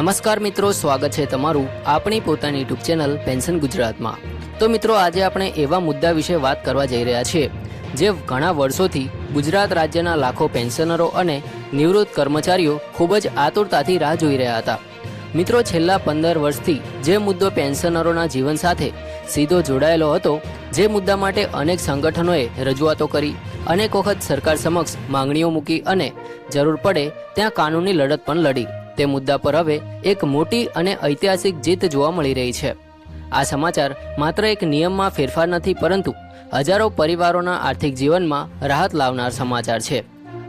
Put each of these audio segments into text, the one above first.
નમસ્કાર મિત્રો, સ્વાગત છે તમારું આપણી પોતાની યુટ્યુબ ચેનલ પેન્શન ગુજરાતમાં। તો મિત્રો, આજે આપણે એવા મુદ્દા વિશે વાત કરવા જઈ રહ્યા છીએ જે ઘણા વર્ષોથી ગુજરાત રાજ્યના લાખો પેન્શનરો અને નિવૃત્ત કર્મચારીઓ ખૂબ જ આતુરતાથી રાહ જોઈ રહ્યા હતા। મિત્રો, છેલ્લા 15 વર્ષથી જે મુદ્દો પેન્શનરોના જીવન સાથે સીધો જોડાયેલો હતો, જે મુદ્દા માટે અનેક સંગઠનોએ રજૂઆતો કરી, અનેક વખત સરકાર સમક્ષ માંગણીઓ મૂકી અને જરૂર પડે ત્યાં કાનૂની લડત પણ લડી, તે મુદ્દા પર હવે એક મોટી અને ઐતિહાસિક જીત જોવા મળી રહી છે। આ સમાચાર માત્ર એક નિયમમાં ફેરફાર નથી, પરંતુ હજારો પરિવારોના આર્થિક જીવનમાં રાહત લાવનાર સમાચાર છે।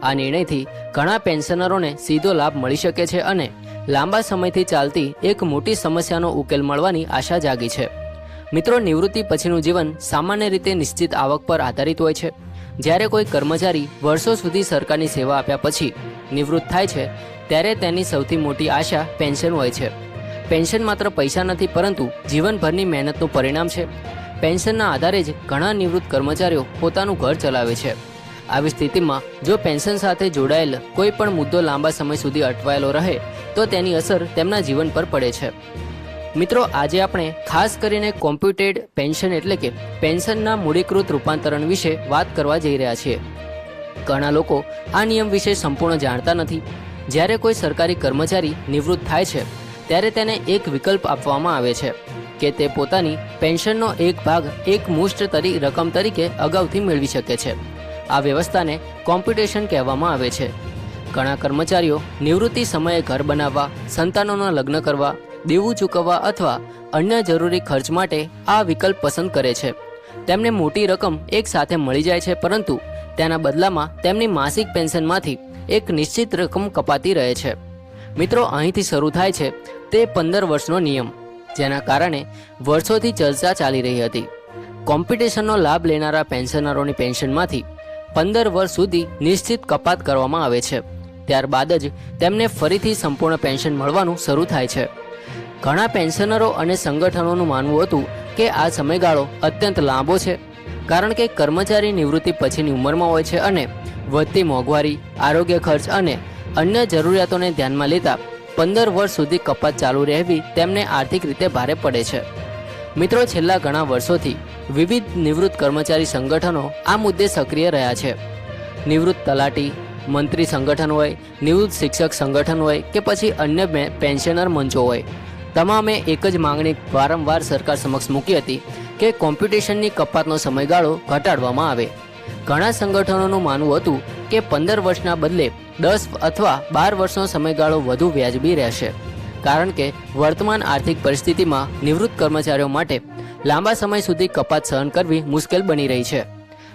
આ નિર્ણયથી ઘણા પેન્શનરોને સીધો લાભ મળી શકે છે અને લાંબા સમયથી ચાલતી એક મોટી સમસ્યાનો ઉકેલ મળવાની આશા જાગી છે। મિત્રો, નિવૃત્તિ પછીનું જીવન સામાન્ય રીતે નિશ્ચિત આવક પર આધારિત હોય છે। જ્યારે કોઈ કર્મચારી વર્ષો સુધી સરકારની સેવા આપ્યા પછી નિવૃત્ત થાય છે, ત્યારે તેની સૌથી મોટી આશા પેન્શન હોય છે। પેન્શન માત્ર પૈસા નથી, પરંતુ જીવનભરની મહેનતનું પરિણામ છે। પેન્શનના આધારે જ ઘણા નિવૃત્ત કર્મચારીઓ પોતાનું ઘર ચલાવે છે। આવી સ્થિતિમાં જો પેન્શન સાથે જોડાયેલ કોઈ પણ મુદ્દો લાંબા સમય સુધી અટવાયેલો રહે તો તેની અસર તેમના જીવન પર પડે છે। મિત્રો, આજે આપણે ખાસ કરીને કોમ્પ્યુટેડ પેન્શન એટલે કે પેન્શનના મૂડીકૃત રૂપાંતરણ વિશે વાત કરવા જઈ રહ્યા છીએ। ઘણા લોકો આ નિયમ વિશે સંપૂર્ણ જાણતા નથી। જ્યારે કોઈ સરકારી કર્મચારી નિવૃત્ત થાય છે, ત્યારે તેને એક વિકલ્પ આપવામાં આવે છે કે તે પોતાની પેન્શનનો એક ભાગ એક મુશ્ત રકમ તરીકે અગાઉથી મેળવી શકે છે। આ વ્યવસ્થાને કોમ્પ્યુટેશન કહેવામાં આવે છે। ઘણા કર્મચારીઓ નિવૃત્તિ સમયે ઘર બનાવવા, સંતાનોના લગ્ન કરવા, દેવું ચૂકવવા અથવા અન્ય જરૂરી ખર્ચ માટે આ વિકલ્પ પસંદ કરે છે। તેમને મોટી રકમ એક સાથે મળી જાય છે, પરંતુ તેના બદલામાં તેમની માસિક પેન્શનમાંથી એક નિશ્ચિત રકમ કપાતી રહે છે। મિત્રો, અહીંથી શરૂ થાય છે તે 15 વર્ષનો નિયમ, જેના કારણે વર્ષોથી ચર્ચા ચાલી રહી હતી। કોમ્પ્યુટેશનનો લાભ લેનારા પેન્શનરોની પેન્શનમાંથી 15 વર્ષ સુધી નિશ્ચિત કપાત કરવામાં આવે છે। ત્યારબાદ જ તેમને ફરીથી સંપૂર્ણ પેન્શન મળવાનું શરૂ થાય છે। ઘણા પેન્શનરો અને સંગઠનોનું માનવું હતું કે આ સમયગાળો અત્યંત લાંબો છે, કારણ કે કર્મચારી નિવૃત્તિ પછીની ઉંમરમાં હોય છે અને વધતી મોંઘવારી, આરોગ્ય ખર્ચ અને અન્ય જરૂરિયાતોને ધ્યાનમાં લેતા 15 વર્ષ સુધી કપાત ચાલુ રહેવી તેમને આર્થિક રીતે ભારે પડે છે। મિત્રો, છેલ્લા ઘણા વર્ષોથી વિવિધ નિવૃત્ત કર્મચારી સંગઠનો આ મુદ્દે સક્રિય રહ્યા છે। નિવૃત્ત તલાટી, મંત્રી સંગઠન હોય, નિવૃત્ત શિક્ષક સંગઠન હોય કે પછી અન્ય પેન્શનર મંચો હોય, તમામે એક જ માંગણી વારંવાર સરકાર સમક્ષ મૂકી હતી કે કોમ્પ્યુટેશનની કપાતનો સમયગાળો ઘટાડવામાં આવે। ઘણા સંગઠનોનું માનવું હતું કે 15 વર્ષના બદલે 10 અથવા 12 વર્ષનો સમયગાળો વધુ વ્યાજબી રહેશે, કારણ કે વર્તમાન આર્થિક પરિસ્થિતિમાં નિવૃત્ત કર્મચારીઓ માટે લાંબા સમય સુધી કપાત સહન કરવી મુશ્કેલ બની રહી છે।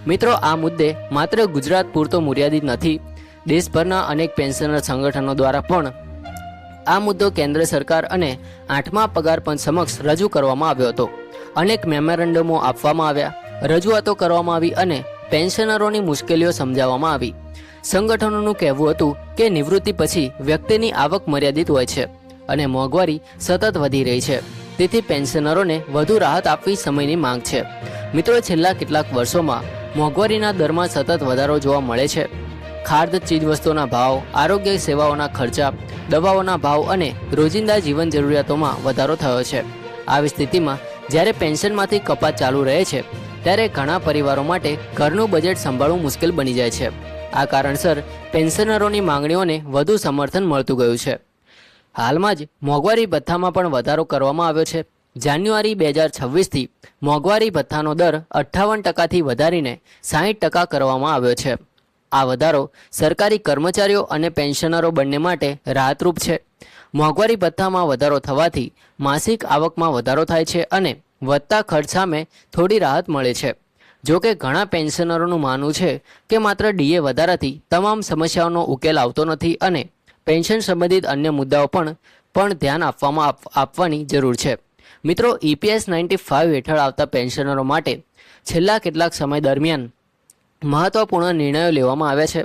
મિત્રો, આ મુદ્દે માત્ર ગુજરાત પૂરતો મર્યાદિત નથી। દેશભરના અનેક પેન્શનર સંગઠનો દ્વારા પણ આ મુદ્દો કેન્દ્ર સરકાર અને 8મા પગાર પંચ સમક્ષ રજૂ કરવામાં આવ્યો હતો। અનેક મેમોરેન્ડમો આપવામાં આવ્યા, રજૂઆતો કરવામાં આવી અને પેન્શનરોની મુશ્કેલીઓ સમજાવવામાં આવી। સંગઠનોનું કહેવું હતું કે નિવૃત્તિ પછી વ્યક્તિની આવક મર્યાદિત હોય છે અને મોંઘવારી સતત વધી રહી છે, તેથી પેન્શનરોને વધુ રાહત આપવી સમયની માંગ છે। મિત્રો, છેલ્લા કેટલાક વર્ષોમાં મોંઘવારીના દરમાં સતત વધારો જોવા મળે છે। ખાદ્ય ચીજવસ્તુઓના ભાવ, આરોગ્ય સેવાઓના ખર્ચા, દવાઓના ભાવ અને રોજિંદા જીવન જરૂરિયાતોમાં વધારો થયો છે। આવી સ્થિતિમાં જ્યારે પેન્શનમાંથી કપાત ચાલુ રહે છે, ત્યારે ઘણા પરિવારો માટે ઘરનું બજેટ સંભાળવું મુશ્કેલ બની જાય છે। આ કારણસર પેન્શનરોની માંગણીઓને વધુ સમર્થન મળતું ગયું છે। હાલમાં જ મોંઘવારી ભથ્થામાં પણ વધારો કરવામાં આવ્યો છે। જાન્યુઆરી 2026થી મોંઘવારી ભથ્થાનો દર 58%થી વધારીને 60% કરવામાં આવ્યો છે। આ વધારો સરકારી કર્મચારીઓ અને પેન્શનરો બંને માટે રાહતરૂપ છે। મોંઘવારી ભથ્થામાં વધારો થવાથી માસિક આવકમાં વધારો થાય છે અને વધતા ખર્ચ સામે થોડી રાહત મળે છે। જો કે ઘણા પેન્શનરોનું માનવું છે કે માત્ર ડીએ વધારાથી તમામ સમસ્યાઓનો ઉકેલ આવતો નથી અને પેન્શન સંબંધિત અન્ય મુદ્દાઓ પણ ધ્યાન આપવાની જરૂર છે। મિત્રો, EPS 95 હેઠળ આવતા પેન્શનરો માટે છેલ્લા કેટલાક સમય દરમિયાન મહત્વપૂર્ણ નિર્ણયો લેવામાં આવ્યા છે।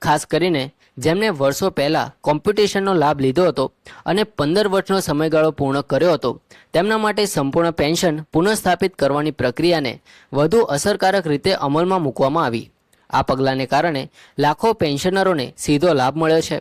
ખાસ કરીને જેમને વર્ષો પહેલાં કોમ્પ્યુટેશનનો લાભ લીધો હતો અને 15 વર્ષનો સમયગાળો પૂર્ણ કર્યો હતો, તેમના માટે સંપૂર્ણ પેન્શન પુનઃસ્થાપિત કરવાની પ્રક્રિયાને વધુ અસરકારક રીતે અમલમાં મૂકવામાં આવી। આ પગલાંને કારણે લાખો પેન્શનરોને સીધો લાભ મળ્યો છે।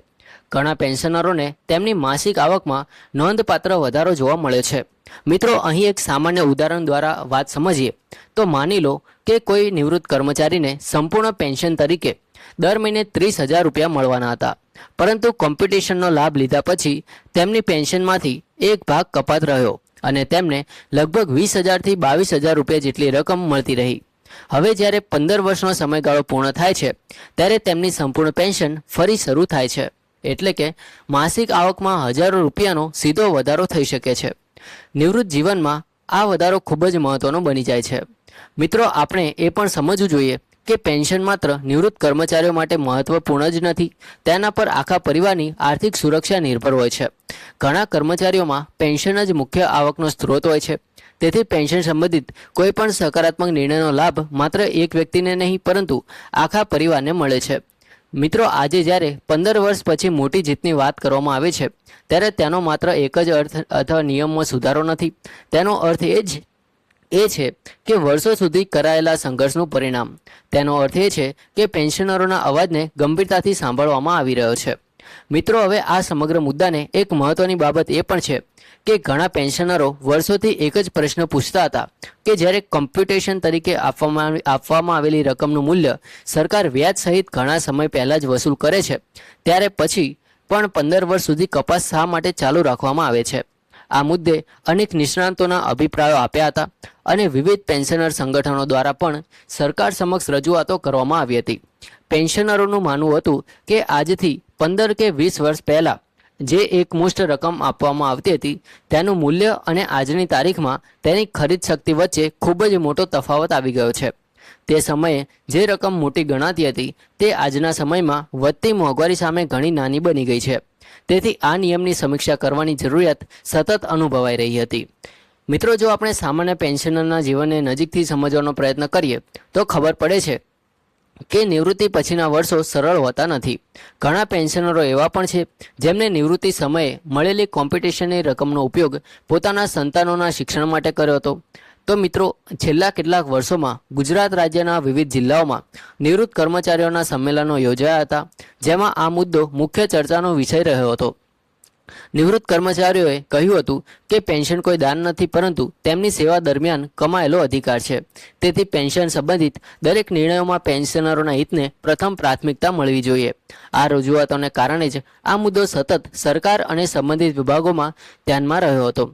ઘણા પેન્શનરોને તેમની માસિક આવકમાં નોંધપાત્ર વધારો જોવા મળ્યો છે। મિત્રો, અહીં એક સામાન્ય ઉદાહરણ દ્વારા વાત સમજીએ તો માની લો કે કોઈ નિવૃત્ત કર્મચારીને સંપૂર્ણ પેન્શન તરીકે દર મહિને 30,000 રૂપિયા મળવાના હતા, પરંતુ કોમ્પિટિશનનો લાભ લીધા પછી તેમની પેન્શનમાંથી એક ભાગ કપાત રહ્યો અને તેમને લગભગ 20,000 થી 22,000 રૂપિયા જેટલી રકમ મળતી રહી। હવે જ્યારે 15 વર્ષનો સમયગાળો પૂર્ણ થાય છે ત્યારે તેમની સંપૂર્ણ પેન્શન ફરી શરૂ થાય છે, એટલે કે માસિક આવકમાં હજારો રૂપિયાનો સીધો વધારો થઈ શકે છે। નિવૃત્ત જીવનમાં આ વધારો ખૂબ જ મહત્વનો બની જાય છે। મિત્રો, આપણે એ પણ સમજવું જોઈએ કે પેન્શન માત્ર નિવૃત્ત કર્મચારીઓ માટે મહત્વપૂર્ણ જ નથી, તેના પર આખા પરિવારની આર્થિક સુરક્ષા નિર્ભર હોય છે। ઘણા કર્મચારીઓમાં પેન્શન જ મુખ્ય આવકનો સ્ત્રોત હોય છે, તેથી પેન્શન સંબંધિત કોઈ પણ સકારાત્મક નિર્ણયનો લાભ માત્ર એક વ્યક્તિને નહીં પરંતુ આખા પરિવારને મળે છે। મિત્રો, આજે જ્યારે 15 વર્ષ પછી મોટી જીતની વાત કરવામાં આવે છે ત્યારે તેનો માત્ર એક જ અર્થ અથવા નિયમમાં સુધારો નથી, તેનો અર્થ એ છે કે વર્ષો સુધી કરાયેલા સંઘર્ષનું પરિણામ। તેનો અર્થ એ છે કે પેન્શનરોના અવાજને ગંભીરતાથી સાંભળવામાં આવી રહ્યો છે। મિત્રો, હવે આ સમગ્ર મુદ્દાને એક મહત્વની બાબત એ પણ છે કે ઘણા પેન્શનરો વર્ષોથી એક જ પ્રશ્ન પૂછતા હતા કે જ્યારે કોમ્પ્યુટેશન તરીકે આપવામાં આવેલી રકમનું મૂલ્ય સરકાર વ્યાજ સહિત ઘણા સમય પહેલાં જ વસૂલ કરે છે, ત્યારે પછી પણ 15 વર્ષ સુધી કપાત શા માટે ચાલુ રાખવામાં આવે છે। આ મુદ્દે અનેક નિષ્ણાતોના અભિપ્રાયો આપ્યા હતા અને વિવિધ પેન્શનર સંગઠનો દ્વારા પણ સરકાર સમક્ષ રજૂઆતો કરવામાં આવી હતી। પેન્શનરોનું માનવું હતું કે આજથી 15 કે 20 વર્ષ પહેલાં જે એકમુષ્ટ રકમ આપવામાં આવતી હતી તેનું મૂલ્ય અને આજની તારીખમાં તેની ખરીદ શક્તિ વચ્ચે ખૂબ જ મોટો તફાવત આવી ગયો છે। તે સમયે જે રકમ મોટી ગણાતી હતી તે આજના સમયમાં વધતી મોંઘવારી સામે ઘણી નાની બની ગઈ છે, તેથી આ નિયમની સમીક્ષા કરવાની જરૂરિયાત સતત અનુભવાઈ રહી હતી। મિત્રો, જો આપણે સામાન્ય પેન્શનરના જીવનને નજીકથી સમજવાનો પ્રયત્ન કરીએ તો ખબર પડે છે કે નિવૃત્તિ પછીના વર્ષો સરળ હોતા નથી। ઘણા પેન્શનરો એવા પણ છે જેમને નિવૃત્તિ સમયે મળેલી કોમ્પિટિશનની રકમનો ઉપયોગ પોતાના સંતાનોના શિક્ષણ માટે કર્યો હતો। તો મિત્રો, છેલ્લા કેટલાક વર્ષોમાં ગુજરાત રાજ્યના વિવિધ જિલ્લાઓમાં નિવૃત્ત કર્મચારીઓના સંમેલનો યોજાયા હતા, જેમાં આ મુદ્દો મુખ્ય ચર્ચાનો વિષય રહ્યો હતો। નિવૃત્ત કર્મચારીઓએ કહ્યું હતું કે પેન્શન કોઈ દાન નથી પરંતુ તેમની સેવા દરમિયાન કમાયેલો અધિકાર છે, તેથી પેન્શન સંબંધિત દરેક નિર્ણયોમાં પેન્શનરોના હિતને પ્રથમ પ્રાથમિકતા મળવી જોઈએ। આ રજૂઆતોને કારણે જ આ મુદ્દો સતત સરકાર અને સંબંધિત વિભાગોમાં ધ્યાનમાં રહ્યો હતો।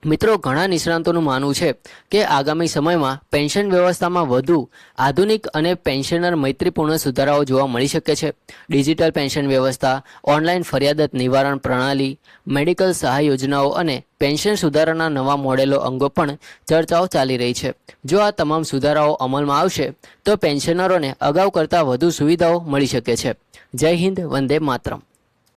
મિત્રો, ઘણા નિષ્ણાતોનું માનવું છે કે આગામી સમયમાં પેન્શન વ્યવસ્થામાં વધુ આધુનિક અને પેન્શનર મૈત્રીપૂર્ણ સુધારાઓ જોવા મળી શકે છે। ડિજિટલ પેન્શન વ્યવસ્થા, ઓનલાઈન ફરિયાદ નિવારણ પ્રણાલી, મેડિકલ સહાય યોજનાઓ અને પેન્શન સુધારાના નવા મોડેલો અંગે પણ ચર્ચાઓ ચાલી રહી છે। જો આ તમામ સુધારાઓ અમલમાં આવશે તો પેન્શનરોને અગાઉ કરતાં વધુ સુવિધાઓ મળી શકે છે। જય હિન્દ, વંદે માતરમ।